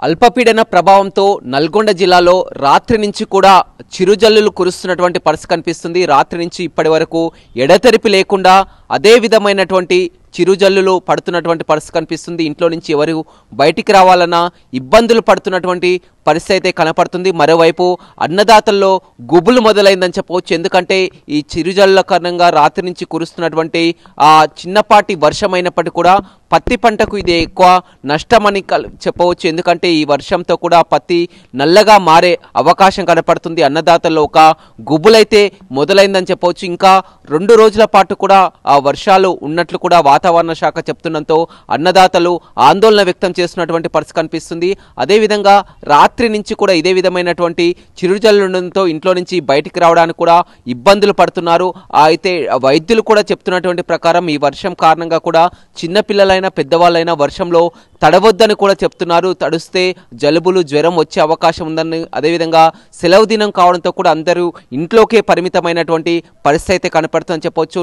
అల్పపీడన ప్రభావంతో నల్గొండ జిల్లాలో రాత్రి నుంచి కూడా చిరుజల్లులు కురుస్తున్నటువంటి పరిస్థితి కనిపిస్తుంది. రాత్రి నుంచి ఇప్పటి వరకు ఎడతెరిపి లేకుండా అదే విధమైనటువంటి చిరుజల్లులు పడుతున్నటువంటి పరిస్థితి కనిపిస్తుంది. ఇంట్లో నుంచి ఎవరు బయటికి రావాలన్నా ఇబ్బందులు పడుతున్నటువంటి పరిస్థితి అయితే కనపడుతుంది. మరోవైపు అన్నదాతల్లో గుబులు మొదలైందని చెప్పవచ్చు. ఎందుకంటే ఈ చిరుజల్లుల కారణంగా రాత్రి నుంచి కురుస్తున్నటువంటి చిన్నపాటి వర్షం అయినప్పటికీ కూడా పత్తి పంటకు ఇది ఎక్కువ నష్టమని చెప్పవచ్చు. ఎందుకంటే ఈ వర్షంతో కూడా పత్తి నల్లగా మారే అవకాశం కనపడుతుంది. అన్నదాతల్లో ఒక గుబులైతే మొదలైందని చెప్పవచ్చు. ఇంకా 2 రోజుల పాటు కూడా ఆ వర్షాలు ఉన్నట్లు కూడా వాతావరణ శాఖ చెప్తుండటంతో అన్నదాతలు ఆందోళన వ్యక్తం చేస్తున్నటువంటి పరిస్థితి కనిపిస్తుంది. అదేవిధంగా రాత్రి నుంచి కూడా ఇదే విధమైనటువంటి చిరుజల్లుండడంతో ఇంట్లో నుంచి బయటికి రావడానికి కూడా ఇబ్బందులు పడుతున్నారు. అయితే వైద్యులు కూడా చెప్తున్నటువంటి ప్రకారం ఈ వర్షం కారణంగా కూడా చిన్నపిల్లలైనా పెద్దవాళ్ళైనా వర్షంలో తడవద్దని కూడా చెప్తున్నారు. తడుస్తే జలుబులు జ్వరం వచ్చే అవకాశం ఉందని, అదేవిధంగా సెలవు దినం కావడంతో కూడా అందరూ ఇంట్లోకే పరిమితమైనటువంటి పరిస్థితి అయితే కనపడుతుందని చెప్పవచ్చు.